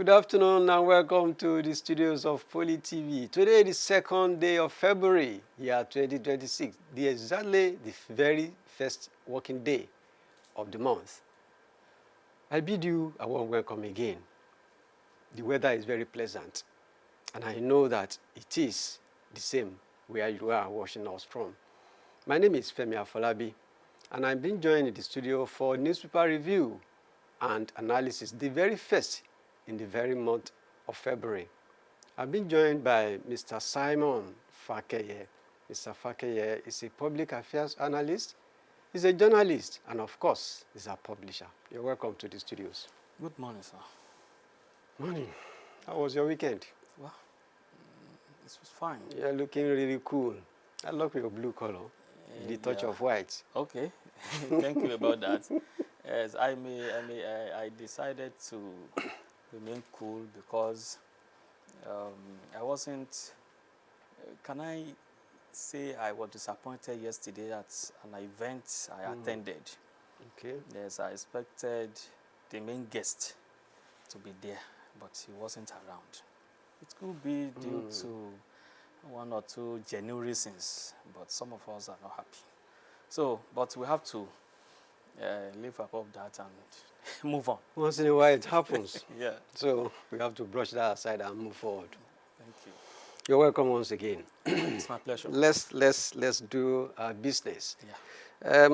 Good afternoon and welcome to the studios of Poly TV. Today is the 2nd day of February, year 2026, exactly the very first working day of the month. I bid you a warm welcome again. The weather is very pleasant, and I know that it is the same where you are watching us from. My name is Femi Afolabi, and I'm being joined in the studio for newspaper review and analysis, the very first in the very month of February. I've been joined by Mr. Simon Fakeye. Mr. Fakeye is a public affairs analyst, he's a journalist, and of course, he's a publisher. You're welcome to the studios. Good morning, sir. Morning. How was your weekend? Well, this was fine. You're looking really cool. I love your blue color, the touch of white. Okay, thank you about that. As I decided to remain cool because I wasn't. Can I say I was disappointed yesterday at an event I attended? Okay. Yes, I expected the main guest to be there, but he wasn't around. It could be due to one or two genuine reasons, but some of us are not happy. So, but we have to live above that and move on. Once in a while it happens. Yeah. So we have to brush that aside and move forward. Thank you. You're welcome once again. It's my pleasure. Let's do our business. Yeah.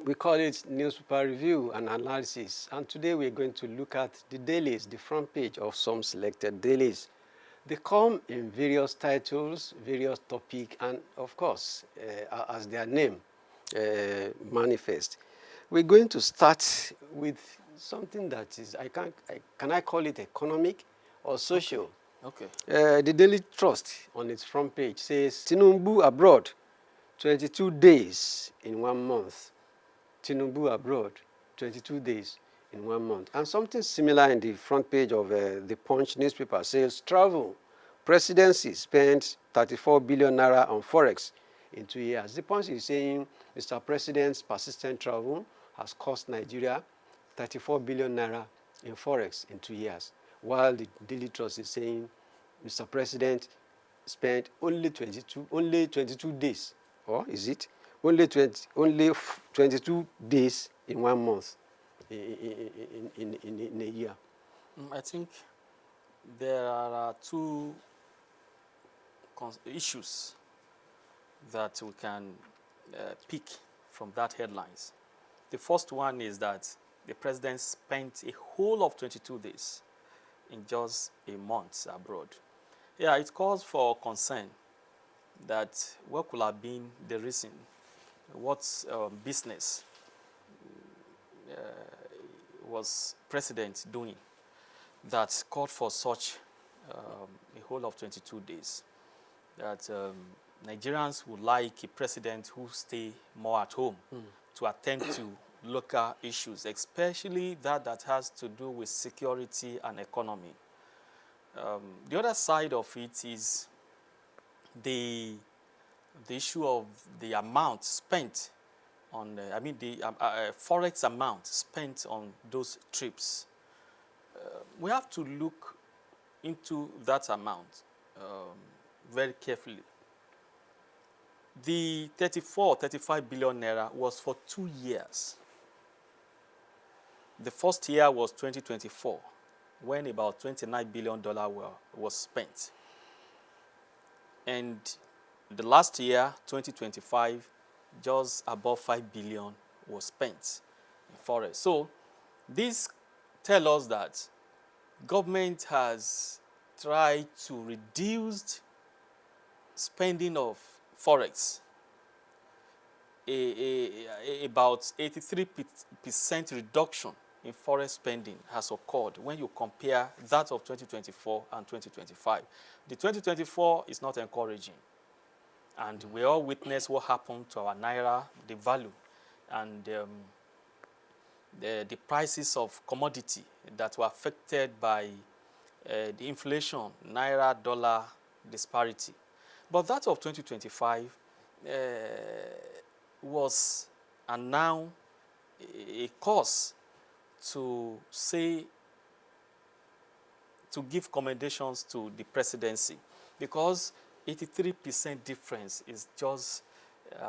We call it newspaper review and analysis, and today we're going to look at the dailies, the front page of some selected dailies. They come in various titles, various topics, and of course, as their name manifest. We're going to start with something that is, can I call it economic or social? Okay. The Daily Trust on its front page says, Tinubu abroad, 22 days in 1 month. Tinubu abroad, 22 days in 1 month. And something similar in the front page of the Punch newspaper says, travel, presidency spent 34 billion naira on Forex in 2 years. The Punch is saying Mr. President's persistent travel has cost Nigeria 34 billion naira in Forex in 2 years, while the Daily Trust is saying Mr. President spent only 22 days, or is it? Only 22 days in 1 month in a year. I think there are two issues that we can pick from that headlines. The first one is that the president spent a whole of 22 days in just a month abroad. Yeah, it calls for concern that what could have been the reason, what business was president doing that called for such a whole of 22 days. That Nigerians would like a president who stay more at home to attend to local issues, especially that has to do with security and economy. The other side of it is the issue of the amount spent on, the Forex amount spent on those trips. We have to look into that amount very carefully. The 35 billion naira was for 2 years. The first year was 2024, when about $29 billion was spent. And the last year, 2025, just above 5 billion was spent in Forex. So this tells us that government has tried to reduce spending of Forex. About 83% reduction in Forex spending has occurred when you compare that of 2024 and 2025. The 2024 is not encouraging. And we all witness what happened to our Naira, the value, and the prices of commodity that were affected by the inflation, Naira-dollar disparity. But that of 2025 was and now a cause to say to give commendations to the presidency, because 83% difference is just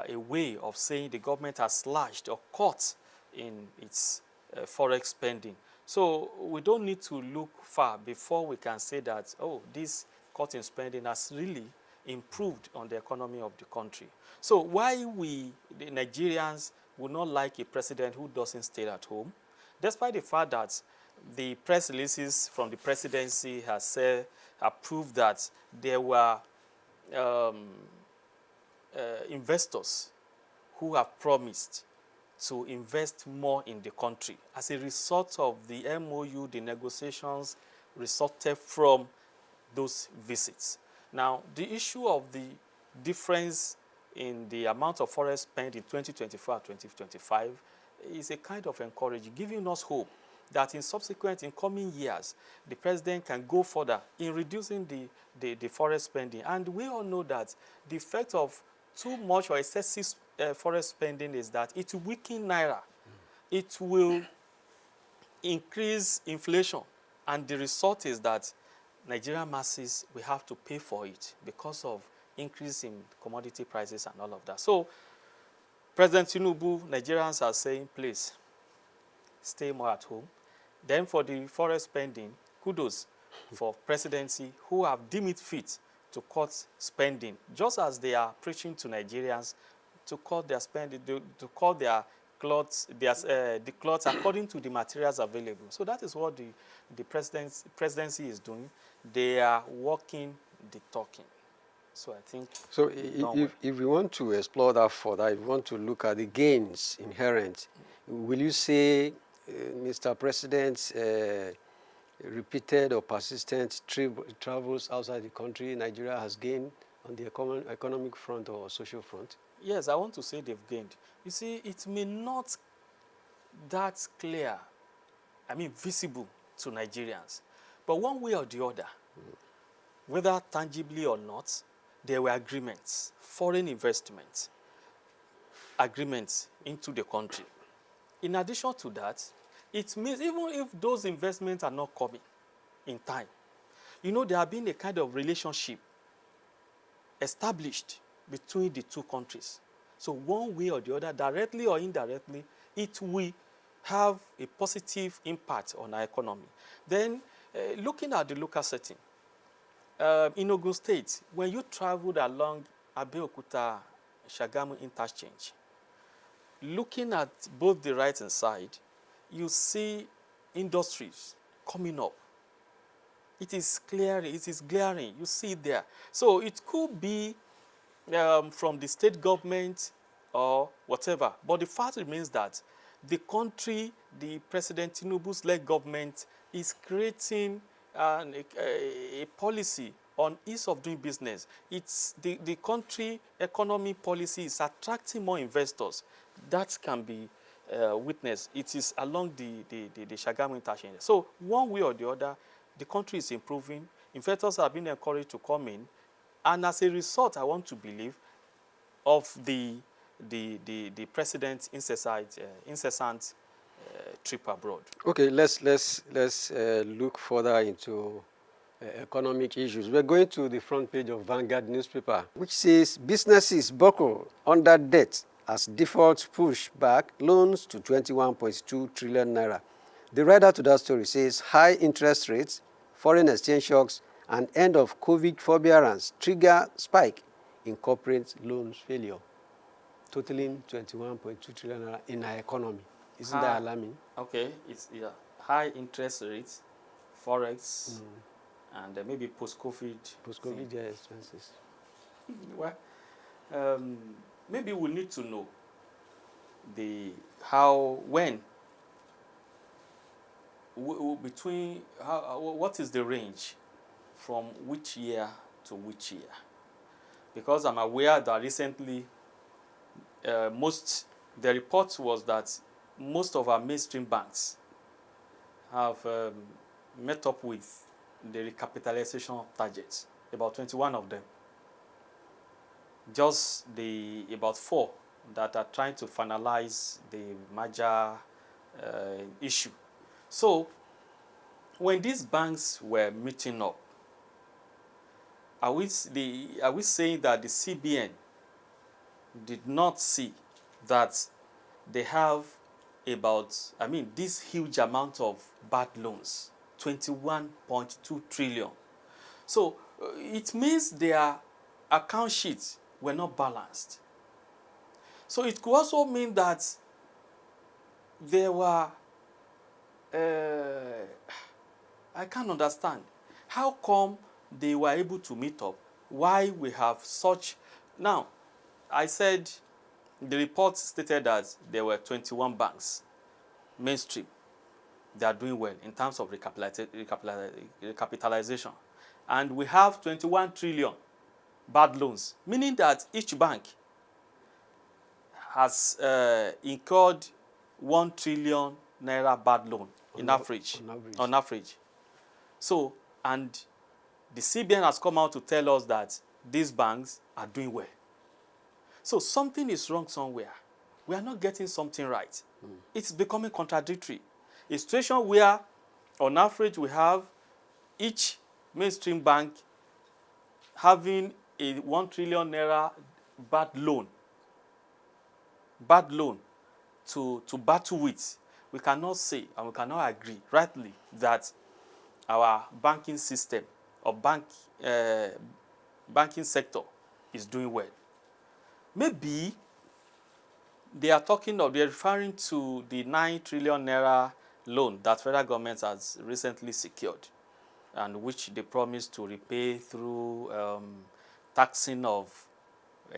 a way of saying the government has slashed or cut in its forex spending. So we don't need to look far before we can say that, oh, this cut in spending has really improved on the economy of the country. So why we, the Nigerians, would not like a president who doesn't stay at home, despite the fact that the press releases from the presidency have proved that there were investors who have promised to invest more in the country as a result of the MOU, the negotiations resulted from those visits. Now, the issue of the difference in the amount of forex spent in 2024 and 2025 is a kind of encouraging, giving us hope that in coming years, the president can go further in reducing the forex spending. And we all know that the effect of too much or excessive forex spending is that it will weaken Naira. It will increase inflation. And the result is that Nigerian masses will have to pay for it because of increase in commodity prices and all of that. So, President Tinubu, Nigerians are saying, please, stay more at home. Then for the forex spending, kudos for presidency who have deemed it fit to cut spending, just as they are preaching to Nigerians to cut their spending, to cut their clothes, the clothes according to the materials available. So that is what the presidency is doing. They are walking the talking. So I think. So if we want to explore that further, if we want to look at the gains inherent, will you say, Mr. President's repeated or persistent travels outside the country, Nigeria has gained on the economic front or social front? Yes, I want to say they've gained. You see, it may not that clear, visible to Nigerians. But one way or the other, whether tangibly or not, there were agreements, foreign investments, agreements into the country. In addition to that, it means even if those investments are not coming in time, there have been a kind of relationship established between the two countries. So one way or the other, directly or indirectly, it will have a positive impact on our economy. Then, looking at the local setting, in Ogun State, when you traveled along Abeokuta-Shagamu interchange, looking at both the right and side, you see industries coming up. It is clear, it is glaring, you see it there. So it could be from the state government or whatever, but the fact remains that the country, the President Tinubu's led government is creating a policy on ease of doing business. It's the country economy policy is attracting more investors. That can be witnessed. It is along the Shagamu interchange. So one way or the other, the country is improving. Investors have been encouraged to come in. And as a result, I want to believe, of the president's incessant trip abroad. Okay, let's look further into economic issues. We're going to the front page of Vanguard newspaper, which says businesses buckle under debt as defaults push back loans to 21.2 trillion naira. The writer to that story says high interest rates, foreign exchange shocks, and end of COVID forbearance trigger spike in corporate loans failure, totaling 21.2 trillion naira in our economy. Isn't that alarming? Okay, it's high interest rates, forex, and maybe post-COVID. Post-COVID expenses. Well, maybe we need to know what is the range from which year to which year? Because I'm aware that recently, the report was that most of our mainstream banks have met up with the recapitalization targets, about 21 of them. Just about 4 that are trying to finalize the merger issue. So, when these banks were meeting up, are we saying that the CBN did not see that they have about, this huge amount of bad loans, 21.2 trillion. So it means their account sheets were not balanced. So it could also mean that there were, I can't understand. How come they were able to meet up? Why we have such, now, I said the report stated that there were 21 banks, mainstream, they are doing well in terms of recapitalization. And we have 21 trillion bad loans, meaning that each bank has incurred 1 trillion naira bad loan on average. So, and the CBN has come out to tell us that these banks are doing well. So something is wrong somewhere. We are not getting something right. It's becoming contradictory. A situation where, on average, we have each mainstream bank having a 1 trillion naira bad loan to battle with. We cannot say and we cannot agree rightly that our banking system or banking sector is doing well. Maybe they're referring to the 9 trillion naira loan that federal government has recently secured and which they promised to repay through taxing of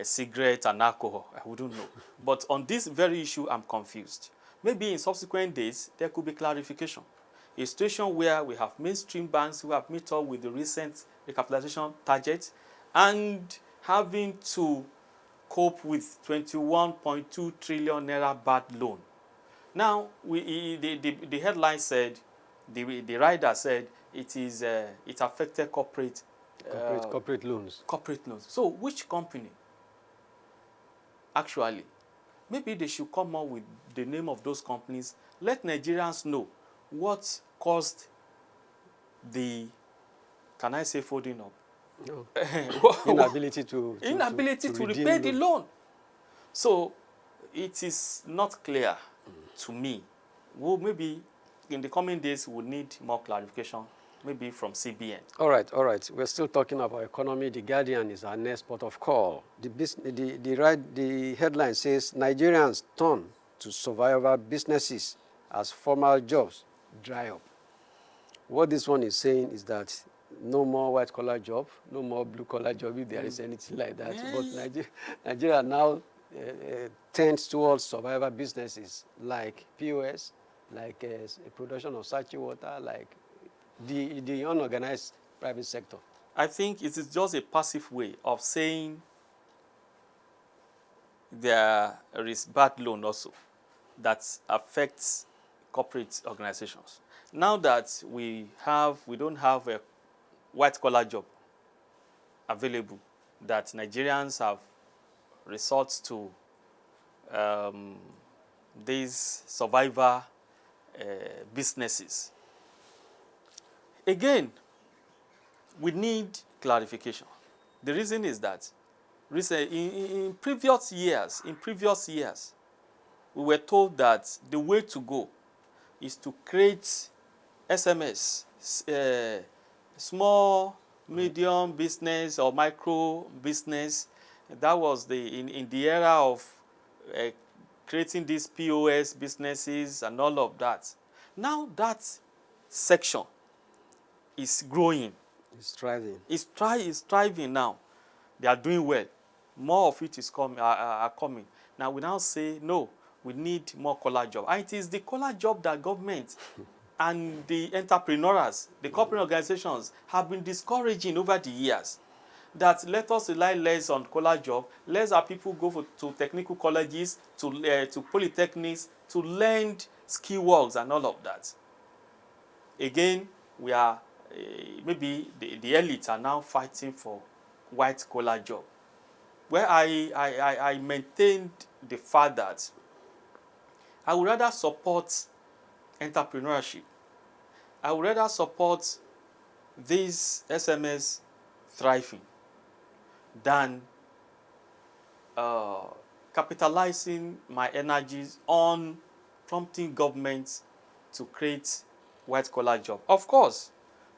cigarette and alcohol. I wouldn't know. But on this very issue, I'm confused. Maybe in subsequent days, there could be clarification. A situation where we have mainstream banks who have met up with the recent recapitalization target and having to cope with 21.2 trillion naira bad loan. Now, the headline said, the rider said, it affected corporate loans. Corporate loans. So, which company? Actually, maybe they should come up with the name of those companies. Let Nigerians know what caused the, can I say folding up? No. Inability to repay the loan. So it is not clear to me. Well, maybe in the coming days we'll need more clarification, maybe from CBN. All right. We're still talking about economy. The Guardian is our next port of call. The headline says Nigerians turn to survival businesses as formal jobs dry up. What this one is saying is that no more white-collar job, no more blue-collar job, if there is anything like that. But Nigeria now tends towards survival businesses like POS, like production of sachet water, like the unorganized private sector. I think it is just a passive way of saying there is bad loan also that affects corporate organizations. Now that we don't have a white-collar job available, that Nigerians have resort to these survivor businesses. Again, we need clarification. The reason is that in previous years, we were told that the way to go is to create SMS, small, medium business or micro business. That was in the era of creating these POS businesses and all of that. Now that section is growing. It's thriving. It's thriving now. They are doing well. More of it is are coming. Now we now say, no, we need more collar job. And it is the collar job that government and the entrepreneurs, the corporate organizations have been discouraging over the years. That let us rely less on collar job, let our people go to technical colleges, to polytechnics, to learn skill works and all of that. Again, we are, maybe the elites are now fighting for white collar job. Where I maintained the fact that I would rather support entrepreneurship I would rather support this SMS thriving than capitalizing my energies on prompting government to create white-collar jobs. Of course,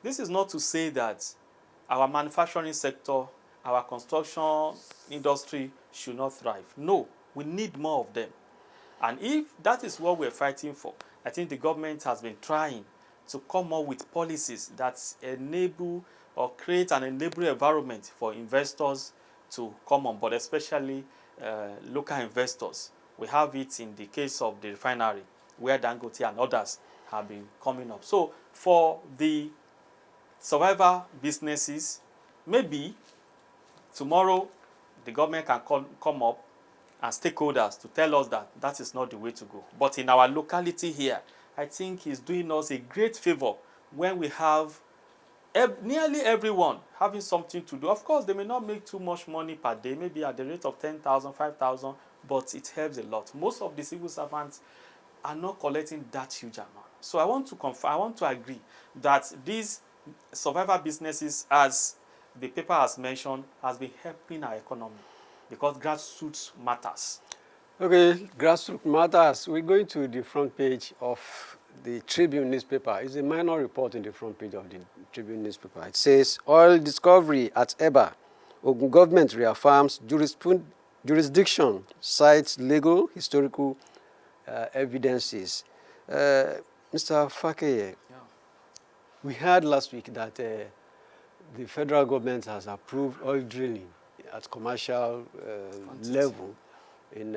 this is not to say that our manufacturing sector, our construction industry should not thrive. No, we need more of them. And if that is what we're fighting for, I think the government has been trying to come up with policies that enable or create an enabling environment for investors to come on board, especially local investors. We have it in the case of the refinery, where Dangote and others have been coming up. So for the survivor businesses, maybe tomorrow the government can come up and stakeholders to tell us that that is not the way to go. But in our locality here, I think it's doing us a great favor when we have nearly everyone having something to do. Of course, they may not make too much money per day, maybe at the rate of 10,000, 5,000, but it helps a lot. Most of the civil servants are not collecting that huge amount. So I want to confirm, I want to agree that these survivor businesses, as the paper has mentioned, has been helping our economy because grassroots matters. Okay, grassroots matters. We're going to the front page of the Tribune newspaper. It's a minor report in the front page of the Tribune newspaper. It says, oil discovery at Eba. Ogun government reaffirms jurisdiction, cites legal, historical evidences. Mr. Fakeye, we heard last week that the federal government has approved oil drilling at commercial level in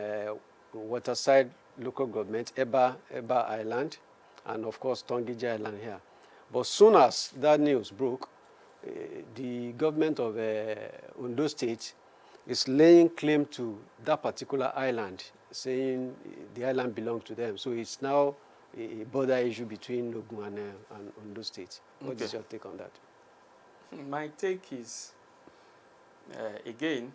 Waterside local government, Eba Island, and of course Tongiji Island here. But soon as that news broke, the government of Ondo State is laying claim to that particular island, saying the island belongs to them. So it's now a border issue between Ogun and Ondo State. What is your take on that? My take is, again,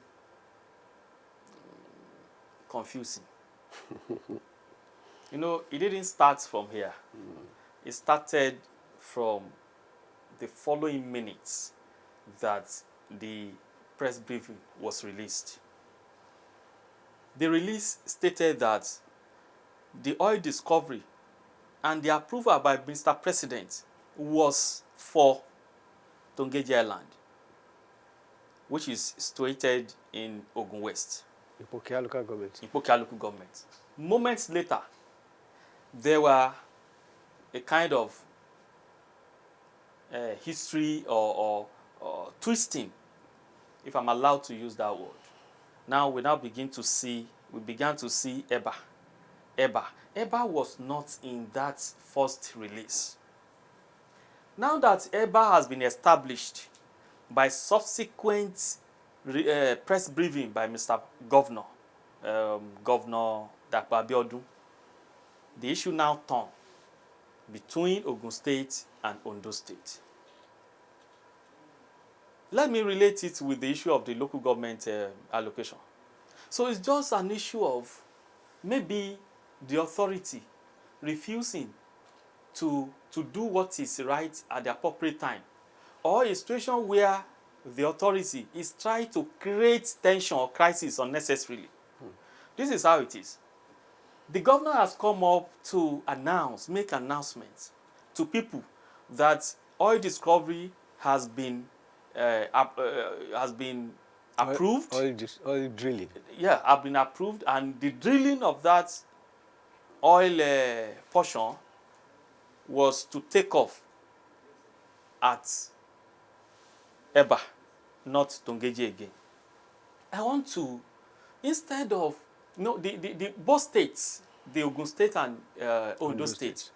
confusing. You know, it didn't start from here. It started from the following minutes that the press briefing was released. The release stated that the oil discovery and the approval by Mr. President was for Tongiji Island, which is situated in Ogun West. Ipokia local government. Ipokia local government. Moments later, there were a kind of history or twisting, if I'm allowed to use that word. Now we began to see Eba. Eba was not in that first release. Now that Eba has been established by subsequent press briefing by Mr. Governor, Governor Dapo Abiodun, the issue now turned between Ogun State and Ondo State. Let me relate it with the issue of the local government allocation. So it's just an issue of maybe the authority refusing to do what is right at the appropriate time, or a situation where the authority is trying to create tension or crisis unnecessarily. This is how it is. The governor has come up to make announcements to people that oil discovery has been approved. Oil drilling. Yeah, have been approved, and the drilling of that oil portion was to take off at Eba, not Tongiji again. I want to, instead of, the both states, the Ogun State and Ondo State,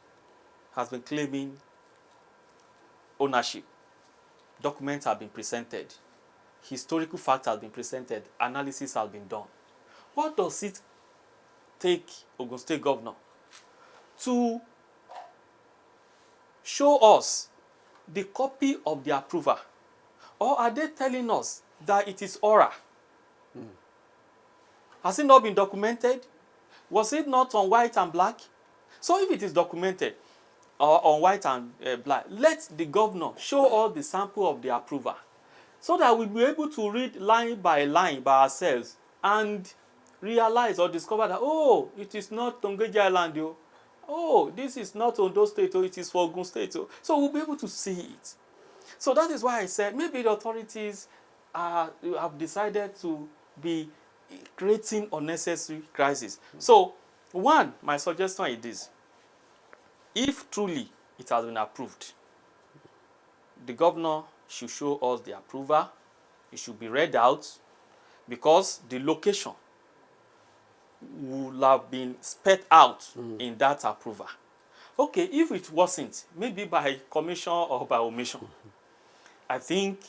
has been claiming ownership. Documents have been presented. Historical facts have been presented. Analysis has been done. What does it take Ogun State Governor to show us the copy of the approval? Or are they telling us that it is oral? Has it not been documented? Was it not on white and black? So if it is documented, or on white and black. Let the governor show us the sample of the approval so that we'll be able to read line by ourselves and realize or discover that, oh, it is not Tongeji Island, yo. Oh, this is not Ondo State, oh, it is for Ogun State. Oh. So we'll be able to see it. So that is why I said maybe the authorities have decided to be creating unnecessary crisis. So, one, my suggestion is this. If truly it has been approved, the governor should show us the approval. It should be read out because the location will have been spelled out in that approval. Okay, if it wasn't, maybe by commission or by omission, I think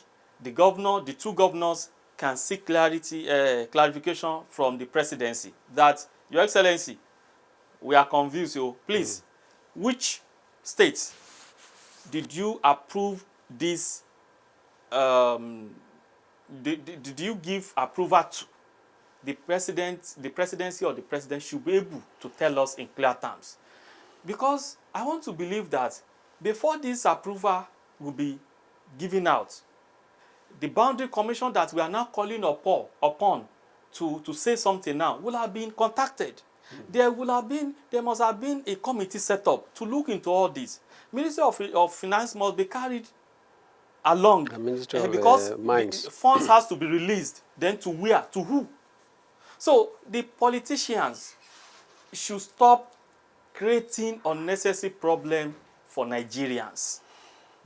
the governor, the two governors can seek clarification from the presidency that, Your Excellency, we are confused. So please, which states did you approve this? Did you give approval to? The presidency or the president should be able to tell us in clear terms. Because I want to believe that before this approval will be given out, the boundary commission that we are now calling upon to say something now will have been contacted. There must have been a committee set up to look into all this. Ministry of Finance must be carried along. The Ministry of because Mines. funds has to be released. Then to where? To who? So the politicians should stop creating unnecessary problem for Nigerians.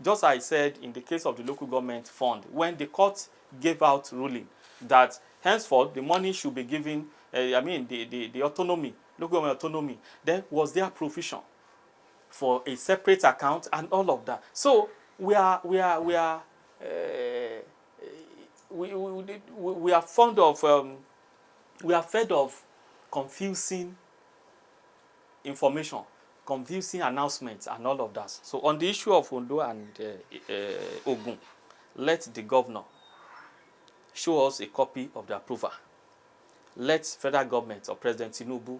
Just as I said in the case of the local government fund, when the court gave out ruling that henceforth the money should be given, the autonomy, local government autonomy, then was there provision for a separate account and all of that. So we are fond of we are fed of confusing information, confusing announcements and all of that. So on the issue of Ondo and Ogun, let the governor show us a copy of the approval. Let federal government or President Tinubu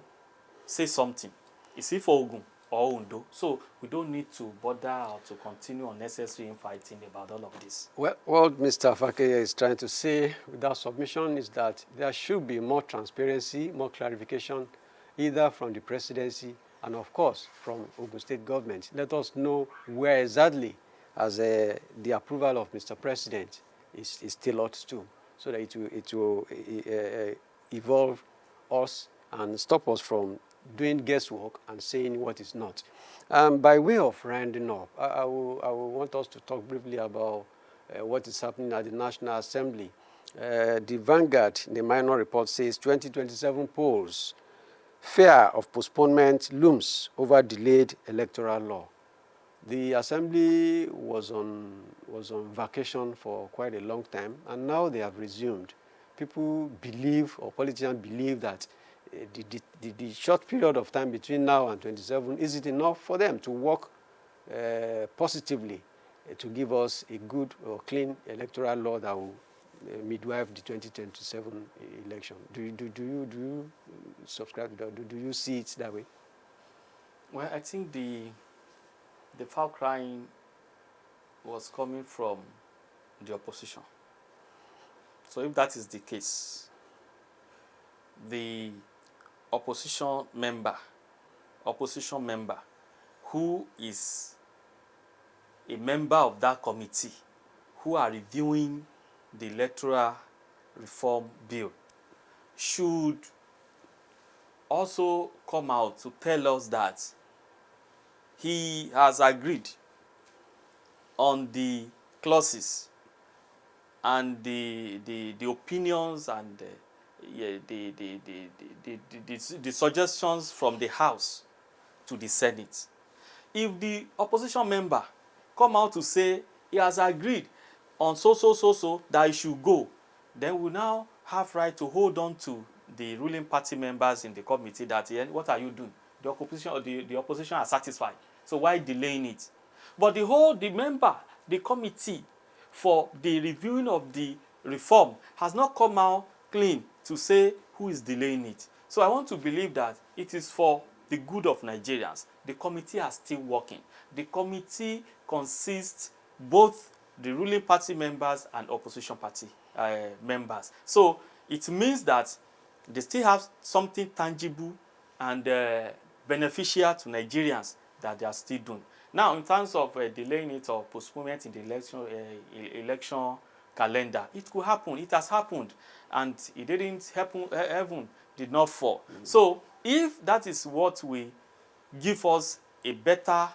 say something. Is it for Ogun or Ondo? So we don't need to bother or to continue unnecessary infighting about all of this. Well, what Mr. Fakeye is trying to say with that submission is that there should be more transparency, more clarification, either from the presidency and, of course, from Ogun State government. Let us know where exactly, as the approval of Mr. President is tailored to, so that it will evolve us and stop us from doing guesswork and saying what is not. By way of rounding up, I will want us to talk briefly about what is happening at the National Assembly. The Vanguard, the minor report says 2027 polls, fear of postponement looms over delayed electoral law. The Assembly was on vacation for quite a long time, and now they have resumed. People believe, or politicians believe, that the short period of time between now and 27 is it enough for them to work positively to give us a good or clean electoral law that will midwife the 2027 election. Do you subscribe to that? Do you see it that way? Well, I think the foul crying was coming from the opposition. So if that is the case, the opposition member who is a member of that committee who are reviewing the electoral reform bill should also come out to tell us that he has agreed on the clauses and the opinions and the suggestions from the House to the Senate. If the opposition member come out to say he has agreed on so that he should go, then we now have right to hold on to the ruling party members in the committee that, what are you doing? The opposition are satisfied. So why delaying it? But the committee for the reviewing of the reform has not come out clean to say who is delaying it. So I want to believe that it is for the good of Nigerians, the committee are still working. The committee consists both the ruling party members and opposition party members. So it means that they still have something tangible and beneficial to Nigerians that they are still doing. Now, in terms of delaying it or postponement in the election calendar, it could happen. It has happened, and it didn't happen. Heaven did not fall. So, if that is what will give us a better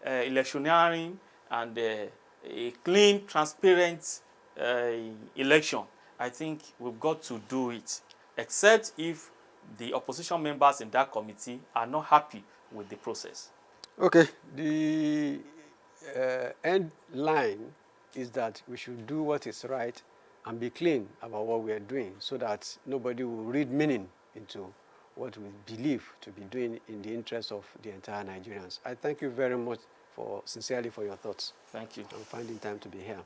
electioneering and a clean, transparent election, I think we've got to do it, except if the opposition members in that committee are not happy with the process. Okay, the end line is that we should do what is right and be clean about what we are doing so that nobody will read meaning into what we believe to be doing in the interest of the entire Nigerians. I thank you very much sincerely for your thoughts. Thank you. And finding time to be here.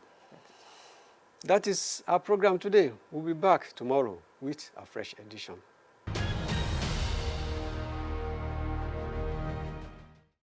That is our program today. We'll be back tomorrow with a fresh edition.